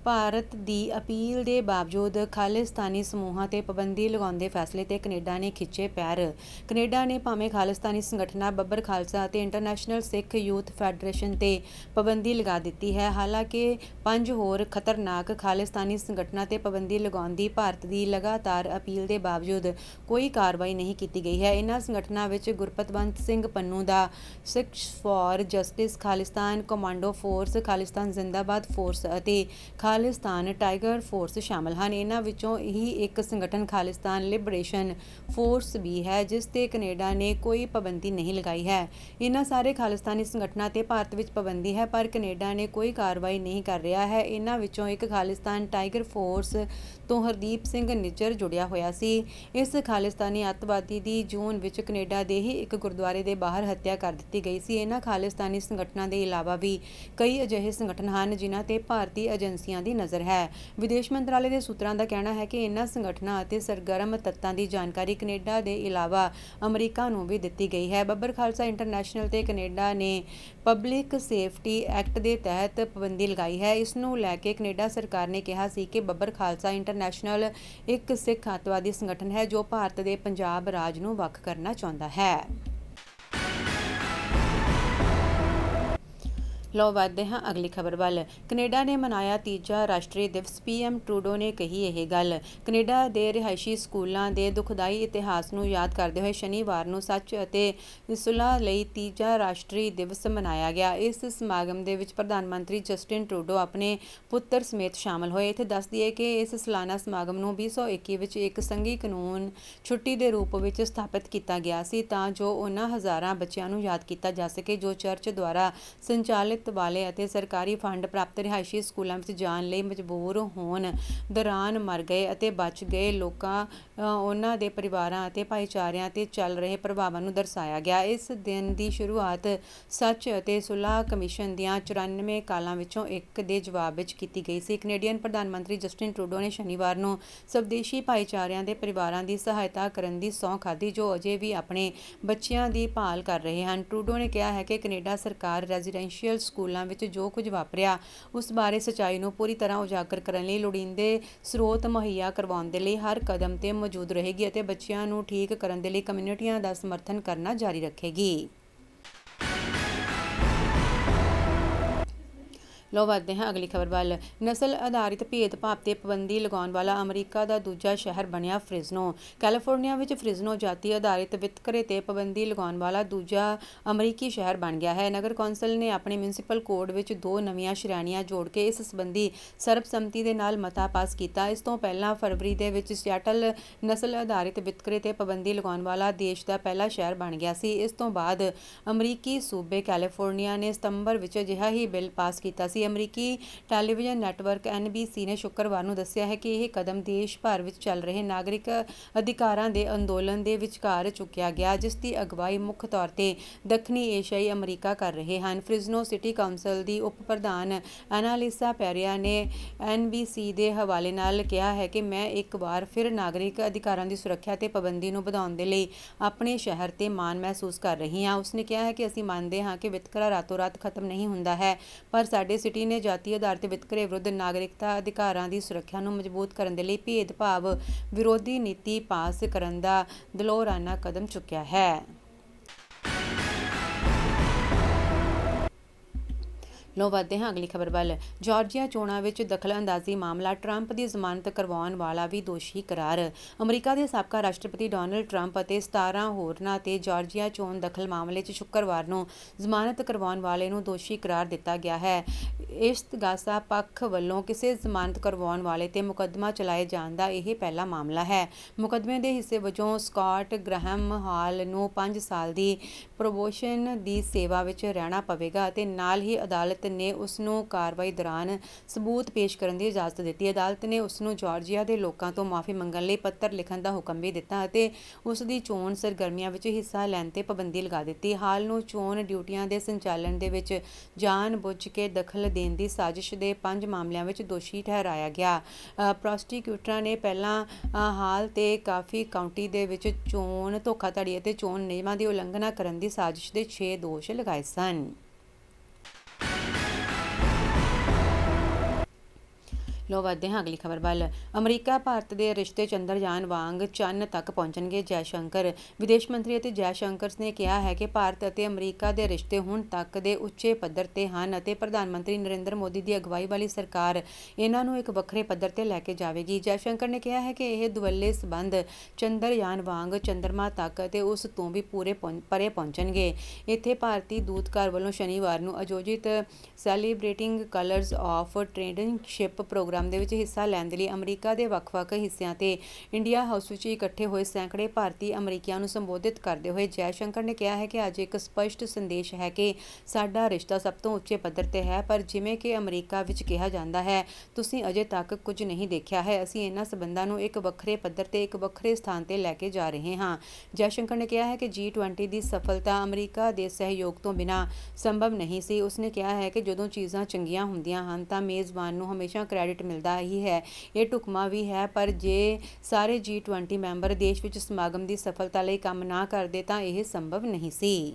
ਭਾਰਤ ਦੀ appeal ਦੇ ਬਾਵਜੂਦ ਖਾਲਿਸਤਾਨੀ ਸਮੂਹਾਂ 'ਤੇ ਪਾਬੰਦੀ ਲਗਾਉਣ ਦੇ ਫੈਸਲੇ ਤੇ ਕੈਨੇਡਾ ਨੇ ਖਿੱਚੇ ਪੈਰ। ਕੈਨੇਡਾ ਨੇ ਭਾਵੇਂ ਖਾਲਿਸਤਾਨੀ ਸੰਗਠਨਾਂ ਬੱਬਰ ਖਾਲਸਾ ਅਤੇ ਇੰਟਰਨੈਸ਼ਨਲ ਸਿੱਖ ਯੂਥ ਫੈਡਰੇਸ਼ਨ 'ਤੇ ਪਾਬੰਦੀ ਲਗਾ ਦਿੱਤੀ ਹੈ, ਹਾਲਾਂਕਿ 5 ਹੋਰ ਖਤਰਨਾਕ ਖਾਲਿਸਤਾਨੀ ਸੰਗਠਨਾਂ 'ਤੇ ਪਾਬੰਦੀ ਲਗਾਉਣ ਦੀ ਭਾਰਤ ਦੀ ਲਗਾਤਾਰ ਅਪੀਲ ਦੇ ਬਾਵਜੂਦ ਕੋਈ ਕਾਰਵਾਈ ਨਹੀਂ ਕੀਤੀ ਗਈ ਹੈ। ਇਨ੍ਹਾਂ ਸੰਗਠਨਾਂ ਵਿੱਚ ਗੁਰਪਤਵੰਤ ਸਿੰਘ ਪੰਨੂ ਦਾ Sikhs for Justice, Khalistan Commando Force, Khalistan Zindabad Force ਅਤੇ ਖਾਲਿਸਤਾਨ ਟਾਈਗਰ ਫੋਰਸ ਸ਼ਾਮਲ ਹਨ। ਇਨ੍ਹਾਂ ਵਿੱਚੋਂ ਹੀ ਇੱਕ ਸੰਗਠਨ ਖਾਲਿਸਤਾਨ ਲਿਬਰੇਸ਼ਨ ਫੋਰਸ ਵੀ ਹੈ, ਜਿਸ 'ਤੇ ਕੈਨੇਡਾ ਨੇ ਕੋਈ ਪਾਬੰਦੀ ਨਹੀਂ ਲਗਾਈ ਹੈ। ਇਨ੍ਹਾਂ ਸਾਰੇ ਖਾਲਿਸਤਾਨੀ ਸੰਗਠਨਾਂ 'ਤੇ ਭਾਰਤ ਵਿੱਚ ਪਾਬੰਦੀ ਹੈ, ਪਰ ਕੈਨੇਡਾ ਨੇ ਕੋਈ ਕਾਰਵਾਈ ਨਹੀਂ ਕਰ ਰਿਹਾ ਹੈ। ਇਨ੍ਹਾਂ ਵਿੱਚੋਂ ਇੱਕ ਖਾਲਿਸਤਾਨ ਟਾਈਗਰ ਫੋਰਸ ਤੋਂ ਹਰਦੀਪ ਸਿੰਘ ਨਿੱਜਰ ਜੁੜਿਆ ਹੋਇਆ ਸੀ। ਇਸ ਖਾਲਿਸਤਾਨੀ ਅੱਤਵਾਦੀ ਦੀ ਜੂਨ ਵਿੱਚ ਕੈਨੇਡਾ ਦੇ ਹੀ ਇੱਕ ਗੁਰਦੁਆਰੇ ਦੇ ਬਾਹਰ ਹੱਤਿਆ ਕਰ ਦਿੱਤੀ ਗਈ ਸੀ। ਇਨ੍ਹਾਂ ਖਾਲਿਸਤਾਨੀ ਸੰਗਠਨਾਂ ਦੇ ਇਲਾਵਾ ਵੀ ਕਈ ਅਜਿਹੇ ਸੰਗਠਨ ਹਨ ਜਿਨ੍ਹਾਂ 'ਤੇ ਭਾਰਤੀ ਏਜੰਸੀਆਂ ਦੀ ਨਜ਼ਰ ਹੈ। ਵਿਦੇਸ਼ ਮੰਤਰਾਲੇ ਦੇ ਸੂਤਰਾਂ ਦਾ ਕਹਿਣਾ ਹੈ ਕਿ ਇਨ੍ਹਾਂ ਸੰਗਠਨਾਂ ਅਤੇ ਸਰਗਰਮ ਤੱਤਾਂ ਦੀ ਜਾਣਕਾਰੀ ਕੈਨੇਡਾ ਦੇ ਇਲਾਵਾ ਅਮਰੀਕਾ ਨੂੰ ਵੀ ਦਿੱਤੀ ਗਈ ਹੈ। ਬੱਬਰ ਖਾਲਸਾ ਇੰਟਰਨੈਸ਼ਨਲ 'ਤੇ ਕੈਨੇਡਾ ਨੇ ਪਬਲਿਕ ਸੇਫਟੀ ਐਕਟ ਦੇ ਤਹਿਤ ਪਾਬੰਦੀ ਲਗਾਈ ਹੈ। ਇਸ ਨੂੰ ਲੈ ਕੇ ਕੈਨੇਡਾ ਸਰਕਾਰ ਨੇ ਕਿਹਾ ਸੀ ਕਿ ਬੱਬਰ ਖਾਲਸਾ ਇੰਟਰਨੈਸ਼ਨਲ ਇੱਕ ਸਿੱਖ ਅੱਤਵਾਦੀ ਸੰਗਠਨ ਹੈ ਜੋ ਭਾਰਤ ਦੇ ਪੰਜਾਬ ਰਾਜ ਨੂੰ ਵੱਖ ਕਰਨਾ ਚਾਹੁੰਦਾ ਹੈ। ਲਓ ਵਧਦੇ ਹਾਂ ਅਗਲੀ ਖਬਰ ਵੱਲ। ਕੈਨੇਡਾ ਨੇ ਮਨਾਇਆ ਤੀਜਾ ਰਾਸ਼ਟਰੀ ਦਿਵਸ, PM ਟਰੂਡੋ ਨੇ ਕਹੀ ਇਹ ਗੱਲ। ਕੈਨੇਡਾ ਦੇ ਰਿਹਾਇਸ਼ੀ ਸਕੂਲਾਂ ਦੇ ਦੁਖਦਾਈ ਇਤਿਹਾਸ ਨੂੰ ਯਾਦ ਕਰਦੇ ਹੋਏ ਸ਼ਨੀਵਾਰ ਨੂੰ ਸੱਚ ਅਤੇ ਸੁਲ੍ਹਾ ਲਈ ਤੀਜਾ ਰਾਸ਼ਟਰੀ ਦਿਵਸ ਮਨਾਇਆ ਗਿਆ। ਇਸ ਸਮਾਗਮ ਦੇ ਵਿੱਚ ਪ੍ਰਧਾਨ ਮੰਤਰੀ ਜਸਟਿਨ ਟਰੂਡੋ ਆਪਣੇ ਪੁੱਤਰ ਸਮੇਤ ਸ਼ਾਮਲ ਹੋਏ। ਇੱਥੇ ਦੱਸ ਦਈਏ ਕਿ ਇਸ ਸਾਲਾਨਾ ਸਮਾਗਮ ਨੂੰ 2021 ਵਿੱਚ ਇੱਕ ਸੰਘੀ ਕਾਨੂੰਨ ਛੁੱਟੀ ਦੇ ਰੂਪ ਵਿੱਚ ਸਥਾਪਿਤ ਕੀਤਾ ਗਿਆ ਸੀ, ਤਾਂ ਜੋ ਉਹਨਾਂ ਹਜ਼ਾਰਾਂ ਬੱਚਿਆਂ ਨੂੰ ਯਾਦ ਕੀਤਾ ਜਾ ਸਕੇ ਜੋ ਚਰਚ ਦੁਆਰਾ ਸੰਚਾਲਿਤ ਵਾਲੇ ਅਤੇ ਸਰਕਾਰੀ ਫੰਡ ਪ੍ਰਾਪਤ ਰਿਹਾਇਸ਼ੀ ਸਕੂਲਾਂ ਵਿੱਚ ਜਾਣ ਲਈ ਮਜਬੂਰ ਹੋਣ ਦੌਰਾਨ ਮਰ ਗਏ ਅਤੇ ਬਚ ਗਏ ਲੋਕਾਂ, ਉਹਨਾਂ ਦੇ ਪਰਿਵਾਰਾਂ ਅਤੇ ਭਾਈਚਾਰਿਆਂ 'ਤੇ ਚੱਲ ਰਹੇ ਪ੍ਰਭਾਵਾਂ ਨੂੰ ਦਰਸਾਇਆ ਗਿਆ। ਇਸ ਦਿਨ ਦੀ ਸ਼ੁਰੂਆਤ ਸੱਚ ਅਤੇ ਸੁਲ੍ਹਾ ਕਮਿਸ਼ਨ ਦੀਆਂ 94 ਕਾਲਾਂ ਵਿੱਚੋਂ ਇੱਕ ਦੇ ਜਵਾਬ ਵਿੱਚ ਕੀਤੀ ਗਈ ਸੀ। ਕੈਨੇਡੀਅਨ ਪ੍ਰਧਾਨ ਮੰਤਰੀ ਜਸਟਿਨ ਟਰੂਡੋ ਨੇ ਸ਼ਨੀਵਾਰ ਨੂੰ ਸਵਦੇਸ਼ੀ ਭਾਈਚਾਰਿਆਂ ਦੇ ਪਰਿਵਾਰਾਂ ਦੀ ਸਹਾਇਤਾ ਕਰਨ ਦੀ ਸਹੁੰ ਖਾਧੀ ਜੋ ਅਜੇ ਵੀ ਆਪਣੇ ਬੱਚਿਆਂ ਦੀ ਭਾਲ ਕਰ ਰਹੇ ਹਨ। ਟਰੂਡੋ ਨੇ ਕਿਹਾ ਹੈ ਕਿ ਕੈਨੇਡਾ ਸਰਕਾਰ ਰੈਜ਼ੀਡੈਂਸ਼ੀਅਲ ਸਕੂਲਾਂ ਵਿੱਚ ਜੋ ਕੁਝ ਵਾਪਰਿਆ ਉਸ ਬਾਰੇ ਸੱਚਾਈ ਨੂੰ ਪੂਰੀ ਤਰ੍ਹਾਂ ਉਜਾਗਰ ਕਰਨ ਲਈ ਲੋੜੀਂਦੇ ਸਰੋਤ ਮੁਹੱਈਆ ਕਰਵਾਉਣ ਦੇ ਲਈ ਹਰ ਕਦਮ 'ਤੇ ਮੌਜੂਦ ਰਹੇਗੀ ਅਤੇ ਬੱਚਿਆਂ ਨੂੰ ਠੀਕ ਕਰਨ ਦੇ ਲਈ ਕਮਿਊਨਿਟੀਆਂ ਦਾ ਸਮਰਥਨ ਕਰਨਾ ਜਾਰੀ ਰੱਖੇਗੀ। ਲਓ ਵਧਦੇ ਹਾਂ ਅਗਲੀ ਖਬਰ ਵੱਲ। ਨਸਲ ਆਧਾਰਿਤ ਭੇਦਭਾਵ 'ਤੇ ਪਾਬੰਦੀ ਲਗਾਉਣ ਵਾਲਾ ਅਮਰੀਕਾ ਦਾ ਦੂਜਾ ਸ਼ਹਿਰ ਬਣਿਆ ਫ੍ਰਿਜ਼ਨੋ। ਕੈਲੀਫੋਰਨੀਆ ਵਿੱਚ ਫ੍ਰਿਜ਼ਨੋ ਜਾਤੀ ਆਧਾਰਿਤ ਵਿਤਕਰੇ 'ਤੇ ਪਾਬੰਦੀ ਲਗਾਉਣ ਵਾਲਾ ਦੂਜਾ ਅਮਰੀਕੀ ਸ਼ਹਿਰ ਬਣ ਗਿਆ ਹੈ। ਨਗਰ ਕੌਂਸਲ ਨੇ ਆਪਣੇ ਮਿਊਨਿਸਪਲ ਕੋਡ ਵਿੱਚ 2 ਨਵੀਆਂ ਸ਼੍ਰੇਣੀਆਂ ਜੋੜ ਕੇ ਇਸ ਸੰਬੰਧੀ ਸਰਬਸੰਮਤੀ ਦੇ ਨਾਲ ਮਤਾ ਪਾਸ ਕੀਤਾ। ਇਸ ਤੋਂ ਪਹਿਲਾਂ ਫਰਵਰੀ ਦੇ ਵਿੱਚ ਸਿਆਟਲ ਨਸਲ ਆਧਾਰਿਤ ਵਿਤਕਰੇ 'ਤੇ ਪਾਬੰਦੀ ਲਗਾਉਣ ਵਾਲਾ ਦੇਸ਼ ਦਾ ਪਹਿਲਾ ਸ਼ਹਿਰ ਬਣ ਗਿਆ ਸੀ। ਇਸ ਤੋਂ ਬਾਅਦ ਅਮਰੀਕੀ ਸੂਬੇ ਕੈਲੀਫੋਰਨੀਆ ਨੇ ਸਤੰਬਰ ਵਿੱਚ ਅਜਿਹਾ ਹੀ ਬਿੱਲ ਪਾਸ ਕੀਤਾ ਸੀ। ਅਮਰੀਕੀ ਟੈਲੀਵਿਜ਼ਨ ਨੈਟਵਰਕ NBC ਨੇ ਸ਼ੁੱਕਰਵਾਰ ਨੂੰ ਦੱਸਿਆ ਹੈ ਕਿ ਇਹ ਕਦਮ ਦੇਸ਼ ਭਰ ਵਿੱਚ ਚੱਲ ਰਹੇ ਨਾਗਰਿਕ ਅਧਿਕਾਰਾਂ ਦੇ ਅੰਦੋਲਨ ਦੇ ਵਿਚਕਾਰ ਚੁੱਕਿਆ ਗਿਆ, ਜਿਸ ਦੀ ਅਗਵਾਈ ਮੁੱਖ ਤੌਰ 'ਤੇ ਦੱਖਣੀ ਏਸ਼ੀਆਈ ਅਮਰੀਕਾ ਕਰ ਰਹੇ ਹਨ। ਫ੍ਰਿਜ਼ਨੋ ਸਿਟੀ ਕਾਉਂਸਲ ਦੀ ਉਪ ਪ੍ਰਧਾਨ ਐਨਾਲਿਸਾ ਪੈਰੀਆ ਨੇ NBC ਦੇ ਹਵਾਲੇ ਨਾਲ ਕਿਹਾ ਹੈ ਕਿ ਮੈਂ ਇੱਕ ਵਾਰ ਫਿਰ ਨਾਗਰਿਕ ਅਧਿਕਾਰਾਂ ਦੀ ਸੁਰੱਖਿਆ ਤੇ ਪਾਬੰਦੀ ਨੂੰ ਵਧਾਉਣ ਦੇ ਲਈ ਆਪਣੇ ਸ਼ਹਿਰ 'ਤੇ ਮਾਣ ਮਹਿਸੂਸ ਕਰ ਰਹੀ ਹਾਂ। ਉਸਨੇ ਕਿਹਾ ਹੈ ਕਿ ਅਸੀਂ ਮੰਨਦੇ ਹਾਂ ਕਿ ਵਿਤਕਰਾ ਰਾਤੋਂ ਰਾਤ ਖਤਮ ਨਹੀਂ ਹੁੰਦਾ ਹੈ, ਪਰ ਸਾਡੇ ਸਿਟੀ ਨੇ ਜਾਤੀ ਆਧਾਰਿਤ ਵਿਤਕਰੇ ਵਿਰੁੱਧ ਨਾਗਰਿਕਤਾ ਅਧਿਕਾਰਾਂ ਦੀ ਸੁਰੱਖਿਆ ਨੂੰ ਮਜ਼ਬੂਤ ਕਰਨ ਦੇ ਲਈ ਭੇਦਭਾਵ ਵਿਰੋਧੀ ਨੀਤੀ ਪਾਸ ਕਰਨ ਦਾ ਦਿਲੋਰਾਨਾ ਕਦਮ ਚੁੱਕਿਆ ਹੈ। ਲਓ ਵਧਦੇ ਹਾਂ ਅਗਲੀ ਖਬਰ ਵੱਲ। ਜਾਰਜੀਆ ਚੋਣਾਂ ਵਿੱਚ ਦਖਲ-ਅੰਦਾਜ਼ੀ ਮਾਮਲਾ, ਟਰੰਪ ਦੀ ਜ਼ਮਾਨਤ ਕਰਵਾਉਣ ਵਾਲਾ ਵੀ ਦੋਸ਼ੀ ਕਰਾਰ। ਅਮਰੀਕਾ ਦੇ ਸਾਬਕਾ ਰਾਸ਼ਟਰਪਤੀ ਡੋਨਲਡ ਟਰੰਪ ਅਤੇ 17 ਹੋਰਨਾਂ 'ਤੇ ਜਾਰਜੀਆ ਚੋਣ ਦਖਲ ਮਾਮਲੇ 'ਚ ਸ਼ੁੱਕਰਵਾਰ ਨੂੰ ਜ਼ਮਾਨਤ ਕਰਵਾਉਣ ਵਾਲੇ ਨੂੰ ਦੋਸ਼ੀ ਕਰਾਰ ਦਿੱਤਾ ਗਿਆ ਹੈ। ਇਸਤਗਾਸਾ ਪੱਖ ਵੱਲੋਂ ਕਿਸੇ ਜ਼ਮਾਨਤ ਕਰਵਾਉਣ ਵਾਲੇ 'ਤੇ ਮੁਕੱਦਮਾ ਚਲਾਏ ਜਾਣ ਦਾ ਇਹ ਪਹਿਲਾ ਮਾਮਲਾ ਹੈ। ਮੁਕੱਦਮੇ ਦੇ ਹਿੱਸੇ ਵਜੋਂ ਸਕਾਟ ਗ੍ਰaham ਹਾਲ ਨੂੰ 5 ਸਾਲ ਦੀ ਪ੍ਰੋਬੇਸ਼ਨ ਦੀ ਸੇਵਾ ਵਿੱਚ ਰਹਿਣਾ ਪਵੇਗਾ ਅਤੇ ਨਾਲ ਹੀ ਅਦਾਲਤ ਨੇ ਉਸ ਨੂੰ ਕਾਰਵਾਈ ਦੌਰਾਨ ਸਬੂਤ ਪੇਸ਼ ਕਰਨ ਦੀ ਇਜਾਜ਼ਤ ਦਿੱਤੀ। ਅਦਾਲਤ ਨੇ ਉਸ ਨੂੰ ਜਾਰਜੀਆ ਦੇ ਲੋਕਾਂ ਤੋਂ ਮਾਫ਼ੀ ਮੰਗਣ ਲਈ ਪੱਤਰ ਲਿਖਣ ਦਾ ਹੁਕਮ ਵੀ ਦਿੱਤਾ ਅਤੇ ਉਸ ਦੀ ਚੋਣ ਸਰਗਰਮੀਆਂ ਵਿੱਚ ਹਿੱਸਾ ਲੈਣ 'ਤੇ ਪਾਬੰਦੀ ਲਗਾ ਦਿੱਤੀ। ਹਾਲ ਨੂੰ ਚੋਣ ਡਿਊਟੀਆਂ ਦੇ ਸੰਚਾਲਨ ਦੇ ਵਿੱਚ ਜਾਣ-ਬੁੱਝ ਕੇ ਦਖਲ ਦੇਣ ਦੀ ਸਾਜ਼ਿਸ਼ ਦੇ 5 ਮਾਮਲਿਆਂ ਵਿੱਚ ਦੋਸ਼ੀ ਠਹਿਰਾਇਆ ਗਿਆ। ਪ੍ਰੋਸੀਕਿਊਟਰਾਂ ਨੇ ਪਹਿਲਾਂ ਹਾਲ 'ਤੇ ਕਾਫੀ ਕਾਉਂਟੀ ਦੇ ਵਿੱਚ ਚੋਣ ਧੋਖਾਧੜੀ ਅਤੇ ਚੋਣ ਨਿਯਮਾਂ ਦੀ ਉਲੰਘਣਾ ਕਰਨ ਦੀ ਸਾਜ਼ਿਸ਼ ਦੇ 6 ਦੋਸ਼ ਲਗਾਏ ਸਨ। ਲੋ ਵਧਦੇ ਹਾਂ ਅਗਲੀ ਖਬਰ ਵੱਲ। ਅਮਰੀਕਾ ਭਾਰਤ ਦੇ ਰਿਸ਼ਤੇ ਚੰਦਰਯਾਨ ਵਾਂਗ ਚੰਨ ਤੱਕ ਪਹੁੰਚਣਗੇ, ਜੈਸ਼ੰਕਰ। ਵਿਦੇਸ਼ ਮੰਤਰੀ ਅਤੇ ਜੈਸ਼ੰਕਰ ਨੇ ਕਿਹਾ ਹੈ ਕਿ ਭਾਰਤ ਅਤੇ ਅਮਰੀਕਾ ਦੇ ਰਿਸ਼ਤੇ ਹੁਣ ਤੱਕ ਦੇ ਉੱਚੇ ਪੱਧਰ ਤੇ ਹਨ ਅਤੇ ਪ੍ਰਧਾਨ ਮੰਤਰੀ ਨਰਿੰਦਰ ਮੋਦੀ ਦੀ ਅਗਵਾਈ ਵਾਲੀ ਸਰਕਾਰ ਇਹਨਾਂ ਨੂੰ ਇੱਕ ਵੱਖਰੇ ਪੱਧਰ ਤੇ ਲੈ ਕੇ ਜਾਵੇਗੀ। ਜੈਸ਼ੰਕਰ ਨੇ ਕਿਹਾ ਹੈ ਕਿ ਇਹ ਦੁਵੱਲੇ ਸਬੰਧ ਚੰਦਰਯਾਨ ਵਾਂਗ ਚੰਦਰਮਾ ਤੱਕ ਅਤੇ ਉਸ ਤੋਂ ਵੀ ਪਰੇ ਪਹੁੰਚਣਗੇ। ਇੱਥੇ ਭਾਰਤੀ ਦੂਤਘਰ ਵੱਲੋਂ ਸ਼ਨੀਵਾਰ ਨੂੰ ਆਯੋਜਿਤ ਸੈਲੀਬ੍ਰੇਟਿੰਗ ਕਲਰਜ਼ ਆਫ ਟ੍ਰੇਡਿੰਗਸ਼ਿਪ ਪ੍ਰੋਗਰਾਮ ਦੇ ਵਿੱਚ ਹਿੱਸਾ ਲੈਣ ਦੇ ਲਈ ਅਮਰੀਕਾ ਦੇ ਵੱਖ-ਵੱਖ ਹਿੱਸਿਆਂ ਤੇ ਇੰਡੀਆ ਹਾਊਸ ਵਿੱਚ ਇਕੱਠੇ ਹੋਏ ਸੈਂਕੜੇ ਭਾਰਤੀ ਅਮਰੀਕੀਆਂ ਨੂੰ ਸੰਬੋਧਿਤ ਕਰਦੇ ਹੋਏ ਜੈਸ਼ੰਕਰ ਨੇ ਕਿਹਾ ਹੈ ਕਿ ਅੱਜ ਇੱਕ ਸਪਸ਼ਟ ਸੰਦੇਸ਼ ਹੈ ਕਿ ਸਾਡਾ ਰਿਸ਼ਤਾ ਸਭ ਤੋਂ ਉੱਚੇ ਪੱਧਰ ਤੇ ਹੈ, ਪਰ ਜਿਵੇਂ ਕਿ ਅਮਰੀਕਾ ਵਿੱਚ ਕਿਹਾ ਜਾਂਦਾ ਹੈ, ਤੁਸੀਂ ਅਜੇ ਤੱਕ ਕੁਝ ਨਹੀਂ ਦੇਖਿਆ ਹੈ। ਅਸੀਂ ਇਹਨਾਂ ਸਬੰਧਾਂ ਨੂੰ ਇੱਕ ਵੱਖਰੇ ਪੱਧਰ ਤੇ ਇੱਕ ਵੱਖਰੇ ਸਥਾਨ ਤੇ ਲੈ ਕੇ ਜਾ ਰਹੇ ਹਾਂ। ਜੈਸ਼ੰਕਰ ਨੇ ਕਿਹਾ ਹੈ ਕਿ G20 ਦੀ ਸਫਲਤਾ ਅਮਰੀਕਾ ਦੇ ਸਹਿਯੋਗ ਤੋਂ ਬਿਨਾਂ ਸੰਭਵ ਨਹੀਂ ਸੀ। ਉਸਨੇ ਕਿਹਾ ਹੈ ਕਿ ਜਦੋਂ ਚੀਜ਼ਾਂ ਚੰਗੀਆਂ ਹੁੰਦੀਆਂ ਹਨ ਤਾਂ ਮੇਜ਼ਬਾਨ ਨੂੰ ਹਮੇਸ਼ਾ ਕ੍ਰੈਡਿਟ ਮਿਲਦਾ ਹੀ ਹੈ। ਇਹ ਢੁਕਵਾਂ ਵੀ ਹੈ, ਪਰ ਜੇ ਸਾਰੇ G20 ਮੈਂਬਰ ਦੇਸ਼ ਵਿੱਚ ਸਮਾਗਮ ਦੀ ਸਫਲਤਾ ਲਈ ਕੰਮ ਨਾ ਕਰਦੇ ਤਾਂ ਇਹ ਸੰਭਵ ਨਹੀਂ ਸੀ।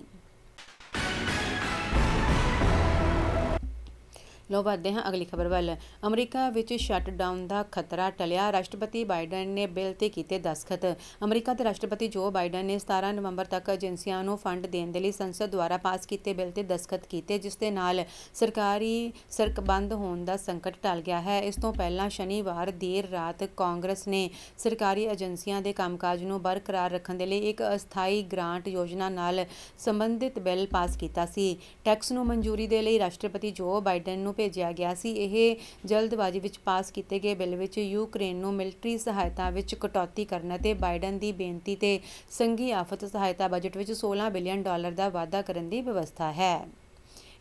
ਲੋ ਵਧਦੇ ਹਾਂ ਅਗਲੀ ਖਬਰ ਵੱਲ। ਅਮਰੀਕਾ ਵਿੱਚ ਸ਼ਟਡਾਊਨ ਦਾ ਖਤਰਾ ਟਲਿਆ, ਰਾਸ਼ਟਰਪਤੀ ਬਾਈਡਨ ਨੇ ਬਿੱਲ ਤੇ ਕੀਤੇ ਦਸਤਖਤ। ਅਮਰੀਕਾ ਦੇ ਰਾਸ਼ਟਰਪਤੀ ਜੋ ਬਾਈਡਨ ਨੇ 17 ਨਵੰਬਰ ਤੱਕ ਏਜੰਸੀਆਂ ਨੂੰ ਫੰਡ ਦੇਣ ਦੇ ਲਈ ਸੰਸਦ ਦੁਆਰਾ ਪਾਸ ਕੀਤੇ ਬਿੱਲ ਤੇ ਦਸਤਖਤ ਕੀਤੇ, ਜਿਸ ਦੇ ਨਾਲ ਸਰਕਾਰੀ ਸੜਕ ਬੰਦ ਹੋਣ ਦਾ ਸੰਕਟ ਟਲ ਗਿਆ ਹੈ। ਇਸ ਤੋਂ ਪਹਿਲਾਂ ਸ਼ਨੀਵਾਰ ਦੇਰ ਰਾਤ ਕਾਂਗਰਸ ਨੇ ਸਰਕਾਰੀ ਏਜੰਸੀਆਂ ਦੇ ਕੰਮਕਾਜ ਨੂੰ ਬਰਕਰਾਰ ਰੱਖਣ ਦੇ ਲਈ ਇੱਕ ਅਸਥਾਈ ਗ੍ਰਾਂਟ ਯੋਜਨਾ ਨਾਲ ਸੰਬੰਧਿਤ ਬਿੱਲ ਪਾਸ ਕੀਤਾ ਸੀ। ਟੈਕਸ ਨੂੰ ਮਨਜ਼ੂਰੀ ਦੇ ਲਈ ਰਾਸ਼ਟਰਪਤੀ ਜੋ ਬਾਈਡਨ ਨੂੰ ਭੇਜਿਆ ਗਿਆ ਸੀ। ਇਹ ਜਲਦਬਾਜ਼ੀ ਵਿੱਚ ਪਾਸ ਕੀਤੇ ਗਏ ਬਿੱਲ ਵਿੱਚ ਯੂਕਰੇਨ ਨੂੰ ਮਿਲਟਰੀ ਸਹਾਇਤਾ ਵਿੱਚ ਕਟੌਤੀ ਕਰਨ ਅਤੇ ਬਾਈਡਨ ਦੀ ਬੇਨਤੀ ਤੇ ਸੰਘੀ ਆਫਤ ਸਹਾਇਤਾ ਬਜਟ ਵਿੱਚ $16 ਬਿਲੀਅਨ ਦਾ ਵਾਧਾ ਕਰਨ ਦੀ ਵਿਵਸਥਾ ਹੈ।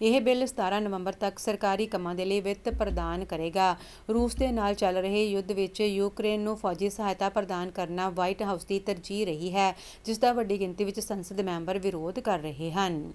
ਇਹ ਬਿੱਲ 17 ਨਵੰਬਰ ਤੱਕ ਸਰਕਾਰੀ ਕੰਮਾਂ ਦੇ ਲਈ ਵਿੱਤ ਪ੍ਰਦਾਨ ਕਰੇਗਾ। ਰੂਸ ਦੇ ਨਾਲ ਚੱਲ ਰਹੇ ਯੁੱਧ ਵਿੱਚ ਯੂਕਰੇਨ ਨੂੰ ਫੌਜੀ ਸਹਾਇਤਾ ਪ੍ਰਦਾਨ ਕਰਨਾ ਵਾਈਟ ਹਾਊਸ ਦੀ ਤਰਜੀਹ ਰਹੀ ਹੈ, ਜਿਸ ਦਾ ਵੱਡੀ ਗਿਣਤੀ ਵਿੱਚ ਸੰਸਦ ਮੈਂਬਰ ਵਿਰੋਧ ਕਰ ਰਹੇ ਹਨ।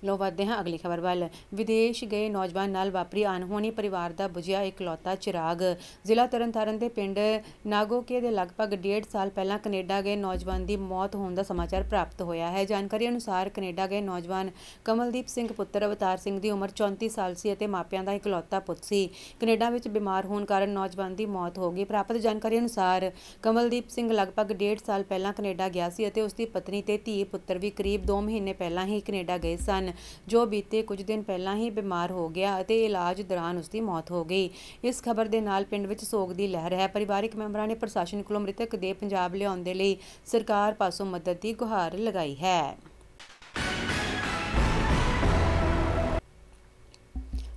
ਲੋ ਵਧਦੇ ਹਾਂ ਅਗਲੀ ਖਬਰ ਵੱਲ। ਵਿਦੇਸ਼ ਗਏ ਨੌਜਵਾਨ ਨਾਲ ਵਾਪਰੀ ਅਣਹੋਣੀ, ਪਰਿਵਾਰ ਦਾ ਬੁਝਿਆ ਇਕਲੌਤਾ ਚਿਰਾਗ। ਜ਼ਿਲ੍ਹਾ ਤਰਨਤਾਰਨ ਦੇ ਪਿੰਡ ਨਾਗੋਕੇ ਦੇ ਲਗਭਗ 1.5 ਸਾਲ ਪਹਿਲਾਂ ਕੈਨੇਡਾ ਗਏ ਨੌਜਵਾਨ ਦੀ ਮੌਤ ਹੋਣ ਦਾ ਸਮਾਚਾਰ ਪ੍ਰਾਪਤ ਹੋਇਆ ਹੈ। ਜਾਣਕਾਰੀ ਅਨੁਸਾਰ ਕੈਨੇਡਾ ਗਏ ਨੌਜਵਾਨ ਕਮਲਦੀਪ ਸਿੰਘ ਪੁੱਤਰ ਅਵਤਾਰ ਸਿੰਘ ਦੀ ਉਮਰ 34 ਸਾਲ ਸੀ ਅਤੇ ਮਾਪਿਆਂ ਦਾ ਇਕਲੌਤਾ ਪੁੱਤ ਸੀ। ਕੈਨੇਡਾ ਵਿੱਚ ਬਿਮਾਰ ਹੋਣ ਕਾਰਨ ਨੌਜਵਾਨ ਦੀ ਮੌਤ ਹੋ ਗਈ। ਪ੍ਰਾਪਤ ਜਾਣਕਾਰੀ ਅਨੁਸਾਰ ਕਮਲਦੀਪ ਸਿੰਘ ਲਗਭਗ 1.5 ਸਾਲ ਪਹਿਲਾਂ ਕੈਨੇਡਾ ਗਿਆ ਸੀ ਅਤੇ ਉਸ ਦੀ ਪਤਨੀ ਤੇ ਧੀ ਪੁੱਤਰ ਵੀ ਕਰੀਬ 2 ਮਹੀਨੇ ਪਹਿਲਾਂ ਹੀ ਕੈਨੇਡਾ ਗਏ ਸਨ, ਜੋ ਬੀਤੇ ਕੁਝ ਦਿਨ ਪਹਿਲਾਂ ਹੀ ਬਿਮਾਰ ਹੋ ਗਿਆ ਅਤੇ ਇਲਾਜ ਦੌਰਾਨ ਉਸ ਦੀ ਮੌਤ ਹੋ ਗਈ। ਇਸ ਖਬਰ ਦੇ ਨਾਲ ਪਿੰਡ ਵਿੱਚ ਸੋਗ ਦੀ ਲਹਿਰ ਹੈ। ਪਰਿਵਾਰਕ ਮੈਂਬਰਾਂ ਨੇ ਪ੍ਰਸ਼ਾਸਨ ਕੋਲੋਂ ਮ੍ਰਿਤਕ ਦੇ ਪੰਜਾਬ ਲਿਆਉਣ ਦੇ ਲਈ ਸਰਕਾਰ ਪਾਸੋਂ ਮਦਦ ਦੀ ਗੁਹਾਰ ਲਗਾਈ ਹੈ।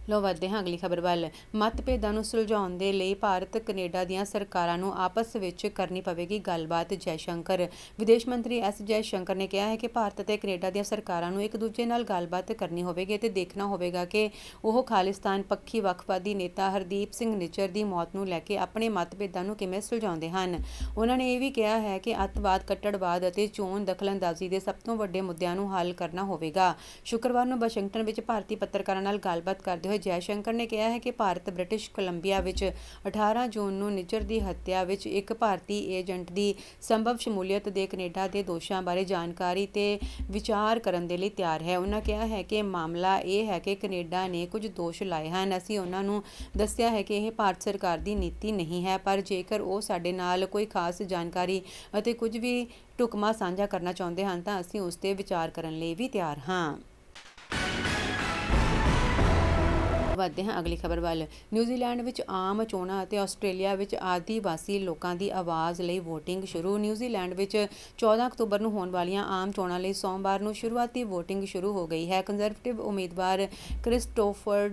ਲੋ ਵਧਦੇ ਹਾਂ ਅਗਲੀ ਖਬਰ ਵੱਲ। ਮਤਭੇਦਾਂ ਨੂੰ ਸੁਲਝਾਉਣ ਦੇ ਲਈ ਭਾਰਤ ਕੈਨੇਡਾ ਦੀਆਂ ਸਰਕਾਰਾਂ ਨੂੰ ਆਪਸ ਵਿੱਚ ਕਰਨੀ ਪਵੇਗੀ ਗੱਲਬਾਤ, ਜੈਸ਼ੰਕਰ। ਵਿਦੇਸ਼ ਮੰਤਰੀ ਜੈਸ਼ੰਕਰ ਨੇ ਕਿਹਾ ਹੈ ਕਿ ਭਾਰਤ ਅਤੇ ਕੈਨੇਡਾ ਦੀਆਂ ਸਰਕਾਰਾਂ ਨੂੰ ਇੱਕ ਦੂਜੇ ਨਾਲ ਗੱਲਬਾਤ ਕਰਨੀ ਹੋਵੇਗੀ ਅਤੇ ਦੇਖਣਾ ਹੋਵੇਗਾ ਕਿ ਉਹ ਖਾਲਿਸਤਾਨ ਪੱਖੀ ਵੱਖਵਾਦੀ ਨੇਤਾ ਹਰਦੀਪ ਸਿੰਘ ਨਿੱਜਰ ਦੀ ਮੌਤ ਨੂੰ ਲੈ ਕੇ ਆਪਣੇ ਮਤਭੇਦਾਂ ਨੂੰ ਕਿਵੇਂ ਸੁਲਝਾਉਂਦੇ ਹਨ। ਉਹਨਾਂ ਨੇ ਇਹ ਵੀ ਕਿਹਾ ਹੈ ਕਿ ਅੱਤਵਾਦ, ਕੱਟੜਵਾਦ ਅਤੇ ਚੋਣ ਦਖਲਅੰਦਾਜ਼ੀ ਦੇ ਸਭ ਤੋਂ ਵੱਡੇ ਮੁੱਦਿਆਂ ਨੂੰ ਹੱਲ ਕਰਨਾ ਹੋਵੇਗਾ। ਸ਼ੁੱਕਰਵਾਰ ਨੂੰ ਵਾਸ਼ਿੰਗਟਨ ਵਿੱਚ ਭਾਰਤੀ ਪੱਤਰਕਾਰਾਂ ਨਾਲ ਗੱਲਬਾਤ ਕਰਦੇ ਹੋਏ ਜੈਸ਼ੰਕਰ ਨੇ ਕਿਹਾ ਹੈ ਕਿ ਭਾਰਤ ਬ੍ਰਿਟਿਸ਼ ਕੋਲੰਬੀਆ ਵਿੱਚ 18 ਜੂਨ ਨੂੰ ਨਿੱਜਰ ਦੀ ਹੱਤਿਆ ਵਿੱਚ ਇੱਕ ਭਾਰਤੀ ਏਜੰਟ ਦੀ ਸੰਭਵ ਸ਼ਮੂਲੀਅਤ ਦੇ ਕੈਨੇਡਾ ਦੇ ਦੋਸ਼ਾਂ ਬਾਰੇ ਜਾਣਕਾਰੀ ਤੇ ਵਿਚਾਰ ਕਰਨ ਦੇ ਲਈ ਤਿਆਰ ਹੈ। ਉਹਨਾਂ ਕਿਹਾ ਹੈ ਕਿ ਮਾਮਲਾ ਇਹ ਹੈ ਕਿ ਕੈਨੇਡਾ ਨੇ ਕੁਝ ਦੋਸ਼ ਲਾਏ ਹਨ। ਅਸੀਂ ਉਹਨਾਂ ਨੂੰ ਦੱਸਿਆ ਹੈ ਕਿ ਇਹ ਭਾਰਤ ਸਰਕਾਰ ਦੀ ਨੀਤੀ ਨਹੀਂ ਹੈ, ਪਰ ਜੇਕਰ ਉਹ ਸਾਡੇ ਨਾਲ ਕੋਈ ਖਾਸ ਜਾਣਕਾਰੀ ਅਤੇ ਕੁਝ ਵੀ ਢੁਕਵਾਂ ਸਾਂਝਾ ਕਰਨਾ ਚਾਹੁੰਦੇ ਹਨ ਤਾਂ ਅਸੀਂ ਉਸ 'ਤੇ ਵਿਚਾਰ ਕਰਨ ਲਈ ਵੀ ਤਿਆਰ ਹਾਂ। ਵਧਦੇ ਹਾਂ ਅਗਲੀ ਖਬਰ ਵੱਲ। ਨਿਊਜ਼ੀਲੈਂਡ ਵਿੱਚ ਆਮ ਚੋਣਾਂ ਅਤੇ ਆਸਟ੍ਰੇਲੀਆ ਵਿੱਚ ਆਦਿਵਾਸੀ ਲੋਕਾਂ ਦੀ ਆਵਾਜ਼ ਲਈ ਵੋਟਿੰਗ ਸ਼ੁਰੂ। ਨਿਊਜ਼ੀਲੈਂਡ ਵਿੱਚ 14 ਅਕਤੂਬਰ ਨੂੰ ਹੋਣ ਵਾਲੀਆਂ ਆਮ ਚੋਣਾਂ ਲਈ ਸੋਮਵਾਰ ਨੂੰ ਸ਼ੁਰੂਆਤੀ ਵੋਟਿੰਗ ਸ਼ੁਰੂ ਹੋ ਗਈ ਹੈ। ਕੰਜ਼ਰਵੇਟਿਵ ਉਮੀਦਵਾਰ ਕ੍ਰਿਸਟੋਫਰ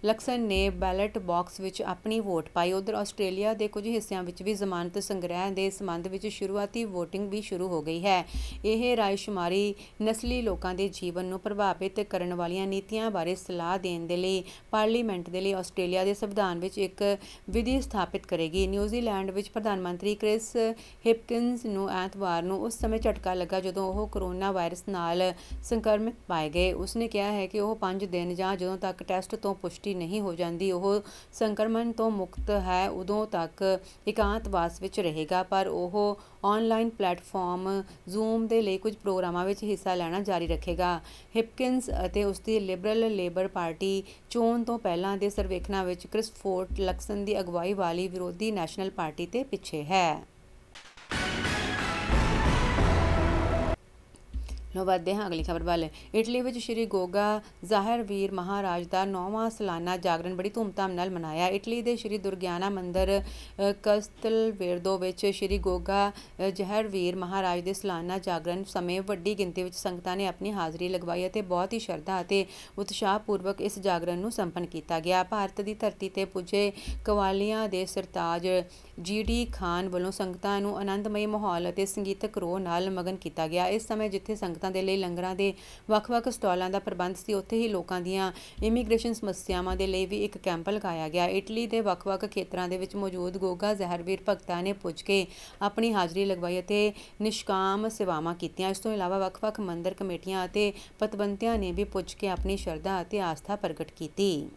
ਲਕਸਨ ਨੇ ਬੈਲਟ ਬਾਕਸ ਵਿੱਚ ਆਪਣੀ ਵੋਟ ਪਾਈ। ਉੱਧਰ ਆਸਟ੍ਰੇਲੀਆ ਦੇ ਕੁਝ ਹਿੱਸਿਆਂ ਵਿੱਚ ਵੀ ਜ਼ਮਾਨਤ ਸੰਗ੍ਰਹਿ ਦੇ ਸੰਬੰਧ ਵਿੱਚ ਸ਼ੁਰੂਆਤੀ ਵੋਟਿੰਗ ਵੀ ਸ਼ੁਰੂ ਹੋ ਗਈ ਹੈ। ਇਹ ਰਾਇਸ਼ੁਮਾਰੀ ਨਸਲੀ ਲੋਕਾਂ ਦੇ ਜੀਵਨ ਨੂੰ ਪ੍ਰਭਾਵਿਤ ਕਰਨ ਵਾਲੀਆਂ ਨੀਤੀਆਂ ਬਾਰੇ ਸਲਾਹ ਦੇਣ ਦੇ ਲਈ ਪਾਰਲੀਮੈਂਟ ਦੇ ਲਈ ਆਸਟ੍ਰੇਲੀਆ ਦੇ ਸੰਵਿਧਾਨ ਵਿੱਚ ਇੱਕ ਵਿਧੀ ਸਥਾਪਿਤ ਕਰੇਗੀ। ਨਿਊਜ਼ੀਲੈਂਡ ਵਿੱਚ ਪ੍ਰਧਾਨ ਮੰਤਰੀ ਕ੍ਰਿਸ ਹਿਪਕਿੰਸ ਨੂੰ ਐਤਵਾਰ ਨੂੰ ਉਸ ਸਮੇਂ ਝਟਕਾ ਲੱਗਾ ਜਦੋਂ ਉਹ ਕੋਰੋਨਾ ਵਾਇਰਸ ਨਾਲ ਸੰਕਰਮਿਤ ਪਾਏ ਗਏ। ਉਸਨੇ ਕਿਹਾ ਹੈ ਕਿ ਉਹ 5 ਦਿਨ ਜਾਂ ਜਦੋਂ ਤੱਕ ਟੈਸਟ ਤੋਂ ਪੁਸ਼ਟੀ ਨਹੀਂ ਹੋ ਜਾਂਦੀ ਉਹ ਸੰਕਰਮਣ ਤੋਂ ਮੁਕਤ ਹੈ ਉਦੋਂ ਤੱਕ ਇਕਾਂਤਵਾਸ ਵਿੱਚ ਰਹੇਗਾ, ਪਰ ਉਹ ਆਨਲਾਈਨ ਪਲੇਟਫਾਰਮ ਜ਼ੂਮ ਦੇ ਲਈ ਕੁਝ ਪ੍ਰੋਗਰਾਮਾਂ ਵਿੱਚ ਹਿੱਸਾ ਲੈਣਾ ਜਾਰੀ ਰੱਖੇਗਾ। ਹਿਪਕਿੰਸ ਅਤੇ ਉਸ ਦੀ ਲਿਬਰਲ ਲੇਬਰ ਪਾਰਟੀ ਚੋਣ ਤੋਂ ਪਹਿਲਾਂ ਦੇ ਸਰਵੇਖਣਾਂ ਵਿੱਚ ਕ੍ਰਿਸਟੋਫਰ ਲਕਸਨ ਦੀ ਅਗਵਾਈ ਵਾਲੀ ਵਿਰੋਧੀ ਨੈਸ਼ਨਲ ਪਾਰਟੀ ਤੇ ਪਿੱਛੇ ਹੈ। ਲੋ ਵਧਦੇ ਹਾਂ ਅਗਲੀ ਖਬਰ ਵੱਲ। ਇਟਲੀ ਵਿੱਚ ਸ਼੍ਰੀ ਗੋਗਾ ਜ਼ਾਹਿਰ-ਵੀਰ ਮਹਾਰਾਜ ਦਾ 9ਵਾਂ ਸਾਲਾਨਾ ਜਾਗਰਣ ਬੜੀ ਧੂਮਧਾਮ ਨਾਲ ਮਨਾਇਆ। ਇਟਲੀ ਦੇ ਸ਼੍ਰੀ ਦੁਰਗਿਆਨਾ ਮੰਦਰ ਕਸਤਲਵੇਰਦੋ ਵਿੱਚ ਸ਼੍ਰੀ ਗੋਗਾ ਜ਼ਾਹਿਰ-ਵੀਰ ਮਹਾਰਾਜ ਦੇ ਸਾਲਾਨਾ ਜਾਗਰਣ ਸਮੇਂ ਵੱਡੀ ਗਿਣਤੀ ਵਿੱਚ ਸੰਗਤਾਂ ਨੇ ਆਪਣੀ ਹਾਜ਼ਰੀ ਲਗਵਾਈ ਅਤੇ ਬਹੁਤ ਹੀ ਸ਼ਰਧਾ ਅਤੇ ਉਤਸ਼ਾਹਪੂਰਵਕ ਇਸ ਜਾਗਰਣ ਨੂੰ ਸੰਪੰਨ ਕੀਤਾ ਗਿਆ। ਭਾਰਤ ਦੀ ਧਰਤੀ ਤੇ ਪੁੱਜੇ ਕਵਾਲੀਆਂ ਦੇ ਸਰਤਾਜ ਜੀ.ਡੀ. ਖਾਨ ਵੱਲੋਂ ਸੰਗਤਾਂ ਨੂੰ ਆਨੰਦਮਈ ਮਾਹੌਲ ਅਤੇ ਸੰਗੀਤਕ ਰੋਹ ਨਾਲ ਮਗਨ ਕੀਤਾ ਗਿਆ। ਇਸ ਸਮੇਂ ਜਿੱਥੇ ਸੰਗਤਾਂ ਦੇ ਲਈ ਲੰਗਰਾਂ ਦੇ ਵੱਖ-ਵੱਖ ਸਟਾਲਾਂ ਦਾ ਪ੍ਰਬੰਧ ਸੀ, ਉੱਥੇ ਹੀ ਲੋਕਾਂ ਦੀਆਂ ਇਮੀਗ੍ਰੇਸ਼ਨ ਸਮੱਸਿਆਵਾਂ ਦੇ ਲਈ ਵੀ ਇੱਕ ਕੈਂਪ ਲਗਾਇਆ ਗਿਆ। ਇਟਲੀ ਦੇ ਵੱਖ-ਵੱਖ ਖੇਤਰਾਂ ਦੇ ਵਿੱਚ ਮੌਜੂਦ ਗੋਗਾ ਜ਼ਾਹਿਰ-ਵੀਰ ਭਗਤਾਂ ਨੇ ਪੁੱਜ ਕੇ ਆਪਣੀ ਹਾਜ਼ਰੀ ਲਗਵਾਈ ਅਤੇ ਨਿਸ਼ਕਾਮ ਸੇਵਾਵਾਂ ਕੀਤੀਆਂ। ਇਸ ਤੋਂ ਇਲਾਵਾ ਵੱਖ-ਵੱਖ ਮੰਦਰ ਕਮੇਟੀਆਂ ਅਤੇ ਪਤਵੰਤਿਆਂ ਨੇ ਵੀ ਪੁੱਜ ਕੇ ਆਪਣੀ ਸ਼ਰਧਾ ਅਤੇ ਆਸਥਾ ਪ੍ਰਗਟ ਕੀਤੀ।